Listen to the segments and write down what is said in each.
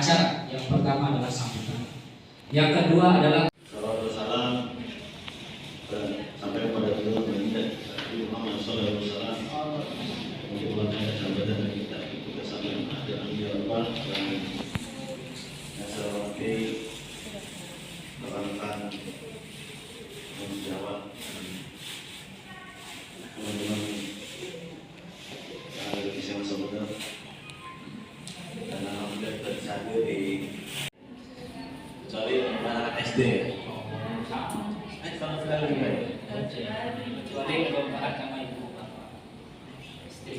acara. Yang pertama adalah sambutan. Yang kedua adalah Salam sampai kepada beliau Nabi Muhammad SAW untuk sambutan kita sampai ada Allah dan sebagai rekan menjawab teman-teman yang bisa masuk dan alhamdulillah tercapai di kecuali anak SD ya. Sama sekali enggak. kecuali lomba agama ibu bapak. Jadi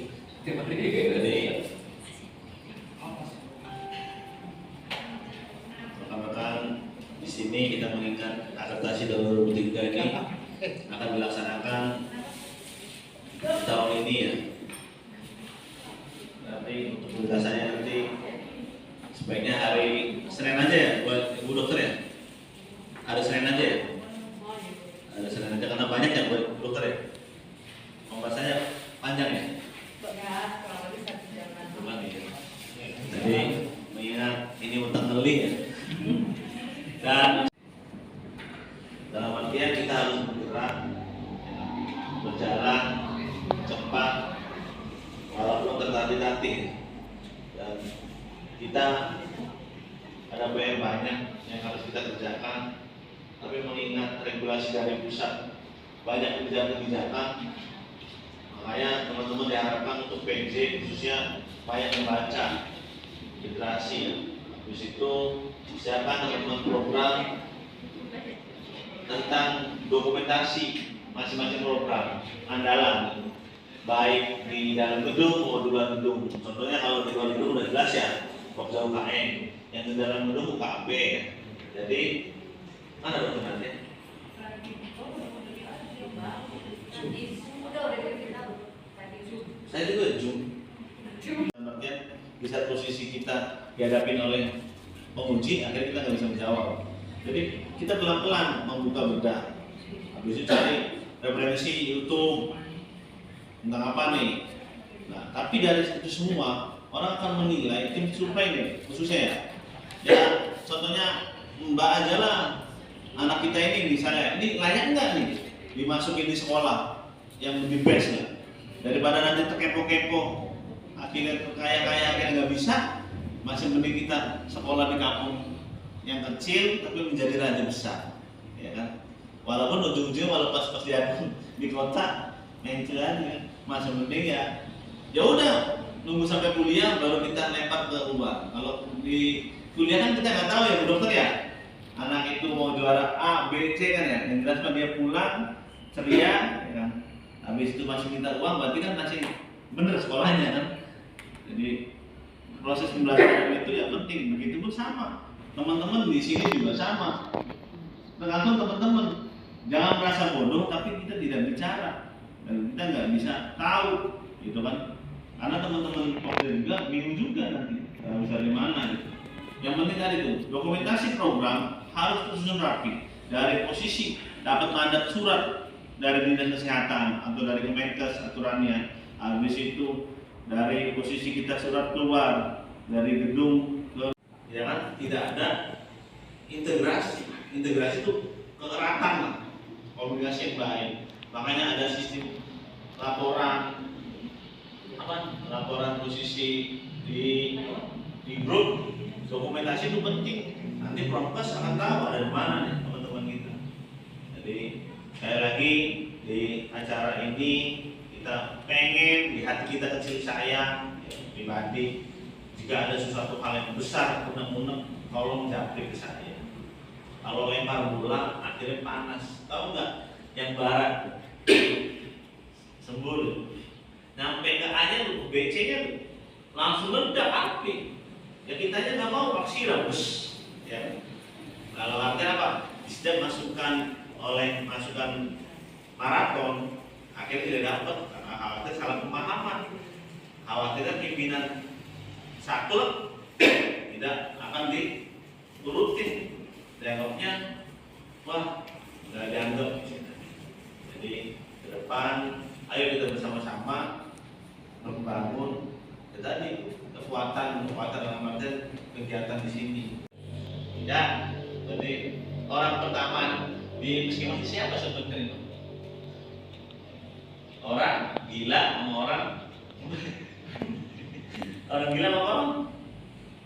rekan-rekan di sini kita mengingat adaptasi tahun 2003 ini akan dilaksanakan tahun ini ya. Tapi untuk penjelasannya nanti sebaiknya hari Senin aja ya buat ibu dokter ya. Hari Senin aja ya. Ada Senin aja karena banyak yang buat ibu dokter ya. Pembahasannya panjang ya. Kurang ya. Jadi mengingat ini utang ngeli ya. Dan dalam artian kita harus bergerak, berjalan cepat, walaupun tertatih-tatih. Dan kita ada PR banyak yang harus kita kerjakan, tapi mengingat regulasi dari pusat banyak kebijakan-kebijakan, makanya teman-teman diharapkan untuk PJ khususnya banyak membaca literasi ya. Habis itu siapkan teman-teman program tentang dokumentasi masing-masing program andalan baik di dalam gedung maupun di luar gedung. Contohnya kalau di luar gedung udah jelas ya Pokja UKM, yang di dalam gedung UKB ya. Jadi mana dokumennya? Saya juga Zoom. Artinya di saat posisi kita dihadapin oleh penguji, akhirnya kita nggak bisa menjawab. Jadi kita pelan-pelan membuka bedah. Habis itu cari referensi YouTube tentang apa nih. Nah, tapi dari itu semua orang akan menilai tim survei nih, khususnya ya. Ya, contohnya Mbak aja lah, anak kita ini misalnya, ini layak nggak nih dimasukin di sekolah yang lebih best ya? Daripada nanti terkepo-kepo, akhirnya kaya-kaya yang nggak bisa, masih mending kita sekolah di kampung yang kecil tapi menjadi raja besar, ya kan? Walaupun ujung-ujungnya walau pas di kota mencil aja, masih mending ya udah nunggu sampai kuliah baru kita lempar ke luar. Kalau di kuliah kan kita nggak tahu ya Bu Dokter ya, anak itu mau juara A, B, C kan ya, yang jelas kan dia pulang ceria, ya kan? Habis itu masih minta uang, berarti kan masih bener sekolahnya kan. Jadi proses pembelajaran itu ya penting. Begitu pun sama, teman-teman di sini juga sama. Tergantung teman-teman, jangan merasa bodoh tapi kita tidak bicara dan kita nggak bisa tahu, gitu kan? Karena teman-teman Pokja juga bingung juga nanti harus dari mana gitu. Yang penting tadi itu dokumentasi program harus tersusun rapi. Dari posisi dapat mandat surat dari dinas kesehatan atau dari Kemenkes aturannya. Habis itu dari posisi kita surat keluar dari gedung ke, ya kan, tidak ada integrasi. Integrasi itu keeratan lah, komunikasi yang baik. Makanya ada sistem laporan posisi di grup. Dokumentasi itu penting. Nanti Prokes akan tahu ada di mana nih teman-teman kita. Jadi sekali lagi di acara ini kita pengen di hati kita kecil sayang ya, pribadi, jika ada sesuatu hal yang besar unek-unek tolong japri ke saya. Kalau lempar bola akhirnya panas, tahu nggak yang barat sembur nyampe ke A nya ke B C nya langsung meledak api. Ya kita aja nggak mau paksiran bus ya. Kalau artinya apa? Setiap masukan maraton akhirnya tidak dapat karena khawatir salah pemahaman, khawatirnya pimpinan saklek tidak akan diturutin, dianggapnya wah nggak dianggap. Jadi ke depan ayo kita bersama-sama membangun tadi kekuatan dalam artian kegiatan di sini. Ya, jadi orang pertama di Puskesmas siapa sebenarnya? Orang gila sama orang gila sama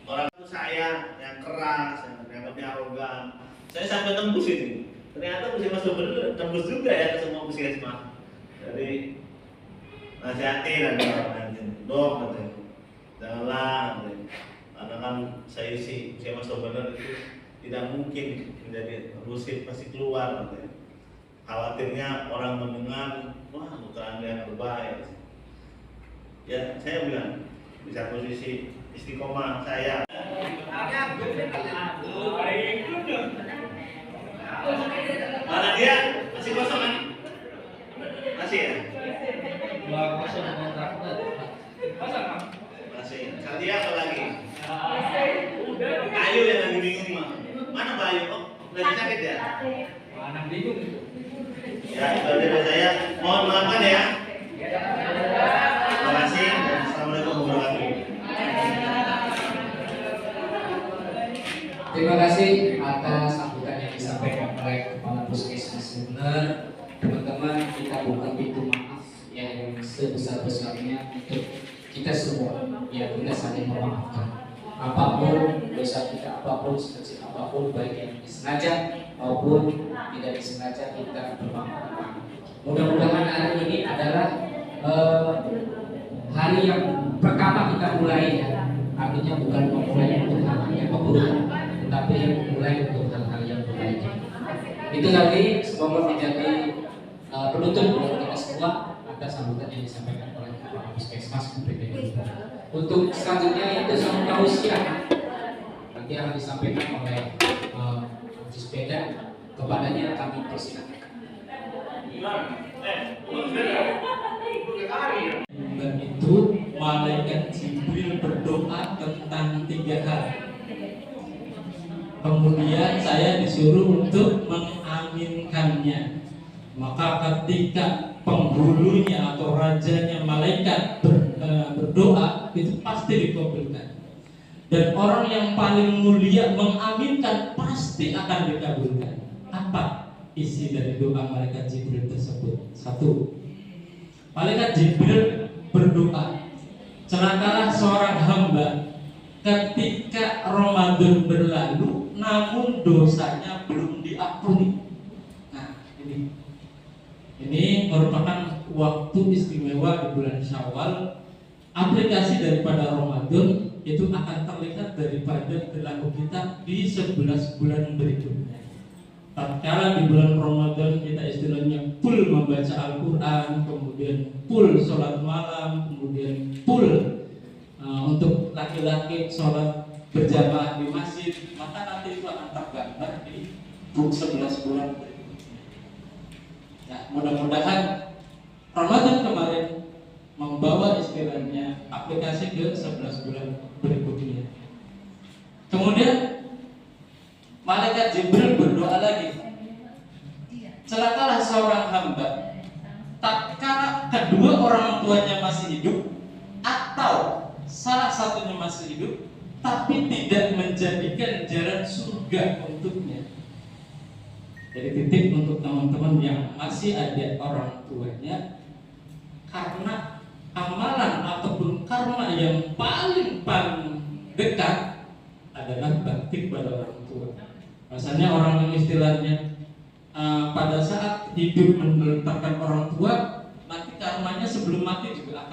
orang itu saya yang keras, yang lebih arogan. Saya sampai tembus ini. Ternyata Puskesmas bener tembus juga ya ke semua Puskesmas. Jadi nasihatin ada orang dok katanya, janganlah katanya. Karena kan saya isi Puskesmas bener itu tidak mungkin menjadi rusif, pasti keluar katanya. Khawatirnya orang mendengar, wah bukan yang berbahaya. Ya saya bilang di satu sisi istiqomah saya. Mana dia? Masih kosong kan? Masih ya? Masih. Santia apa lagi? Ayu yang lagi bingung mah. Mana Mbak Ayu? Oh, lagi sakit ya? Anak bingung. Ya, itu dari saya. Mohon maafkan ya. Terima kasih. Assalamualaikum warahmatullahi wabarakatuh. Terima kasih atas sambutan yang disampaikan oleh Kepala Puskesmas Sumber. Teman-teman, kita buka pintu maaf yang sebesar-besarnya untuk kita semua. Ya, kita saling memaafkan. Apapun dosa kita, apapun sekecil apapun, baik yang disengaja maupun tidak disengaja, kita bermaaf. Mudah-mudahan hari ini adalah hari yang pertama kita mulai ya. Artinya bukan memulai untuk hal-hal yang keburukan, tetapi memulai untuk hal-hal yang baik. Itu tadi semoga menjadi penutup buat kita semua atas sambutan yang disampaikan oleh Kepala Puskesmas PPD. Untuk selanjutnya itu sama tausiah nanti akan disampaikan oleh Haji Sepeda. Kepadanya kami persilakan. Dan itu malaikat Jibril berdoa tentang 3 hal. Kemudian saya disuruh untuk mengaminkannya. Maka ketika penghulunya atau rajanya malaikat berdoa, itu pasti dikabulkan. Dan orang yang paling mulia mengaminkan pasti akan dikabulkan. Apa isi dari doa malaikat Jibril tersebut? 1. Malaikat Jibril berdoa, celakalah seorang hamba ketika Ramadan berlalu namun dosanya belum diampuni. Nah, ini merupakan waktu istimewa di bulan Syawal. Aplikasi daripada Ramadan itu akan terlihat daripada perilaku kita di 11 bulan berikutnya. Tatkala di bulan Ramadan kita istilahnya full membaca Al-Quran, kemudian full sholat malam, kemudian full untuk laki-laki sholat berjamaah di masjid, maka nanti itu akan tergambar di 11 bulan berikutnya. Nah, mudah-mudahan Ramadan kemarin membawa istilahnya aplikasi ke 11 bulan berikutnya. Kemudian malaikat Jibril berdoa lagi, celakalah seorang hamba tatkala kedua orang tuanya masih hidup atau salah satunya masih hidup tapi tidak menjadikan jalan surga untuknya. Jadi titik untuk teman-teman yang masih ada orang tuanya, karena amalan ataupun karma yang paling dekat adalah bakti pada orang tua. Rasanya orang yang istilahnya pada saat hidup meletakkan orang tua, nanti karmanya sebelum mati juga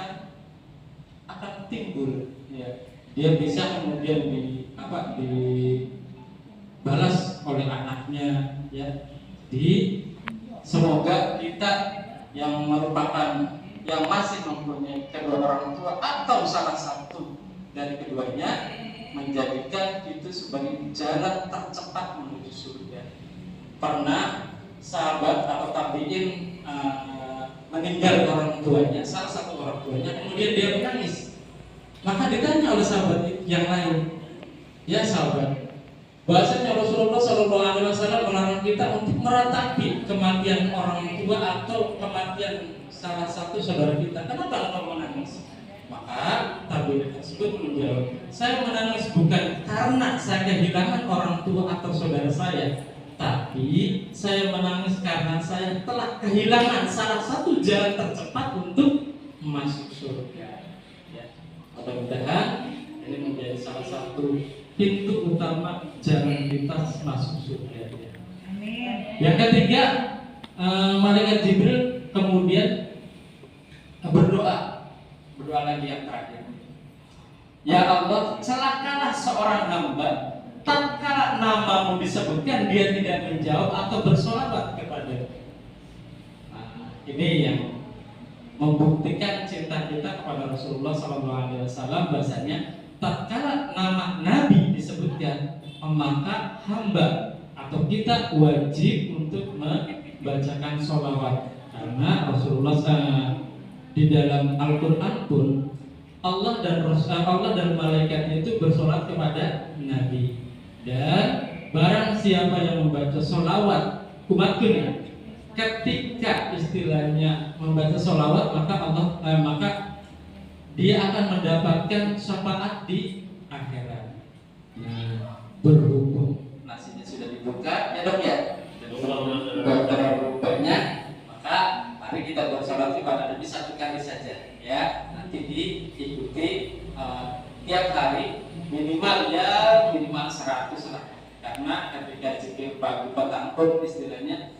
akan timbul. Ya. Dia bisa kemudian dibalas oleh anaknya. Ya. Semoga kita yang merupakan yang masih mempunyai kedua orang tua atau salah satu dari keduanya menjadikan itu sebagai jalan tercepat menuju surga. Pernah sahabat atau tabiin meninggal orang tuanya, salah satu orang tuanya, kemudian dia menangis. Maka ditanya oleh sahabat yang lain, ya sahabat, bahasanya Rasulullah SAW melarang kita untuk meratapi kematian orang tua atau kematian salah satu saudara kita. Kenapa engkau menangis? Maka tabligh tersebut menjawab, saya menangis bukan karena saya kehilangan orang tua atau saudara saya, tapi saya menangis karena saya telah kehilangan salah satu jalan tercepat untuk masuk surga. Ya. Mudah-mudahan ini menjadi salah satu pintu utama jalan lintas masuk surga. Ya. Yang ketiga, malaikat Jibril kemudian berdoa lagi yang terakhir. Ya Allah, celakalah seorang hamba tatkala namamu disebutkan dia tidak menjawab atau bersolawat kepada. Nah, ini yang membuktikan cinta kita kepada Rasulullah SAW. Bahasanya tatkala nama Nabi disebutkan, maka hamba atau kita wajib untuk membacakan sholawat, karena Rasulullah di dalam Al-Quran pun Allah dan malaikatnya itu bersolat kepada Nabi. Dan barang siapa yang membaca sholawat umatku, ketika istilahnya membaca sholawat, maka dia akan mendapatkan syafaat di akhirat. Nah, berhubung nasinya sudah dibuka, ya dok ya. Banyak, maka mari kita bersolat kepada Nabi satu kali saja, ya. Nanti diikuti tiap hari minimal 100 lah. Karena ketika zikir pagi petang pun istilahnya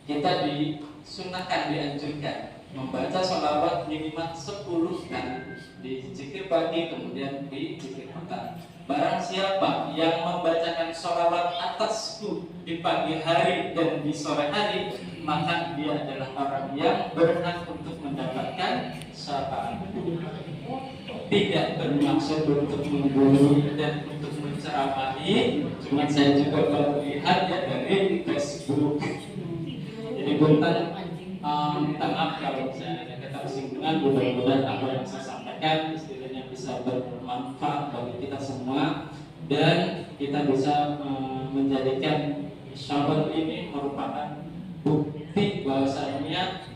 kita disunahkan, dianjurkan membaca sholawat minimal 10 kali di zikir pagi, kemudian di zikir petang. Barang siapa yang membacakan sholawat atasku di pagi hari dan di sore hari, maka dia adalah orang yang berhak untuk mendapatkan syafaat. Tidak bermaksud untuk membunuh dan untuk menceramahi, cuma saya juga melihat ya dari Facebook. Jadi Buntan minta maaf kalau saya ada kata singgungan. Mudah-mudahan apa yang saya sampaikan istilahnya bisa bermanfaat bagi kita semua, dan kita bisa menjadikan Syaban ini merupakan bukti bahwasanya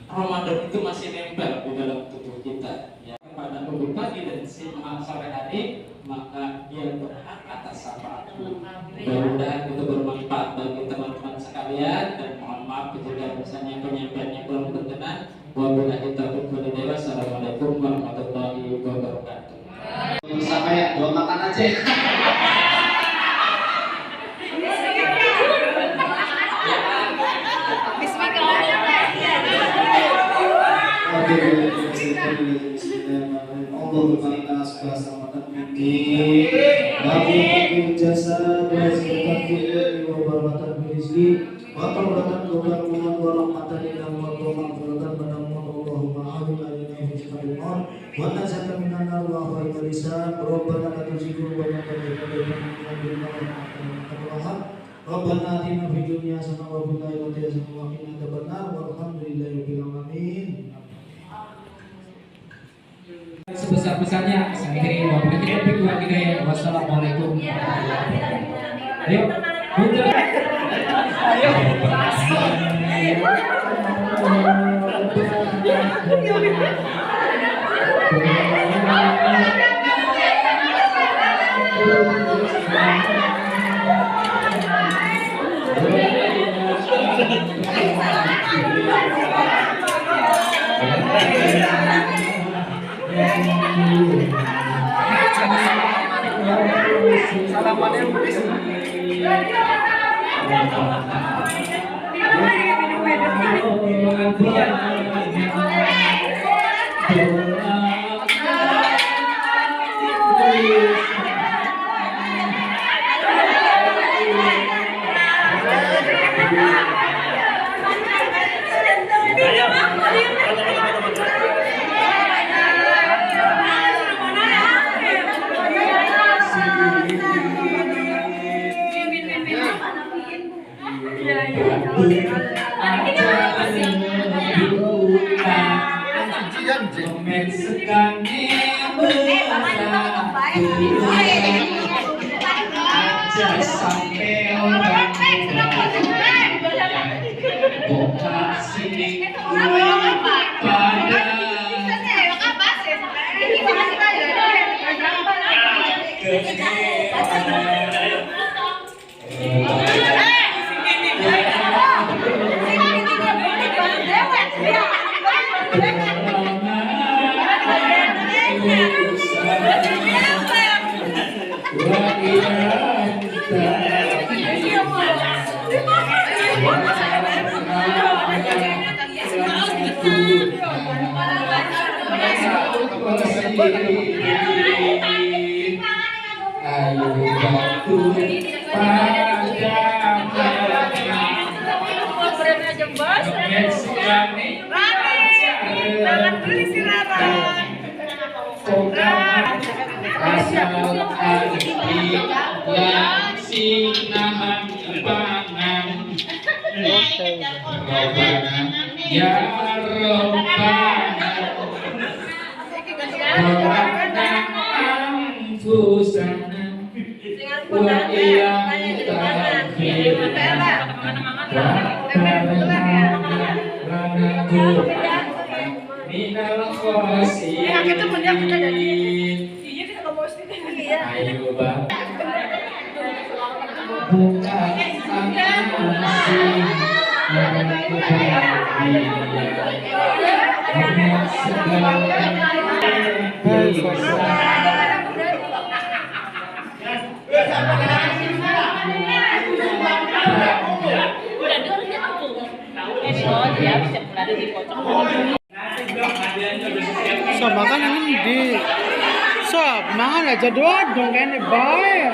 Ramadan itu masih nempel di dalam tubuh kita. Ya, pada pagi pagi dan sore hari, maka dia berhak atas syafaatku. Mudah-mudahan itu bermanfaat bagi teman-teman sekalian, dan mohon maaf jika misalnya penyampaiannya kurang berkenan. Wabillahi taufiq wal hidayah. Assalamualaikum warahmatullahi wabarakatuh. Sama ya, doa makan aja. Rabbana atina fid dunya hasanah wa fil akhirati hasanah wa qina adzabannar walhamdulillahirabbil alamin. Sebesar-besarnya saya akhiri wabillahi taufiq wal hidayah. Wassalamualaikum warahmatullahi wabarakatuh. Ayo, mundur. Ayo bantu asal arti yang sinahan pangan Robbana ya Robbana Robbana anfusana wa iyam taghfirna minal khosirin. Ayo bang, buka So makan ini di so mangan aja doang dong kan baik.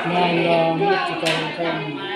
Malam,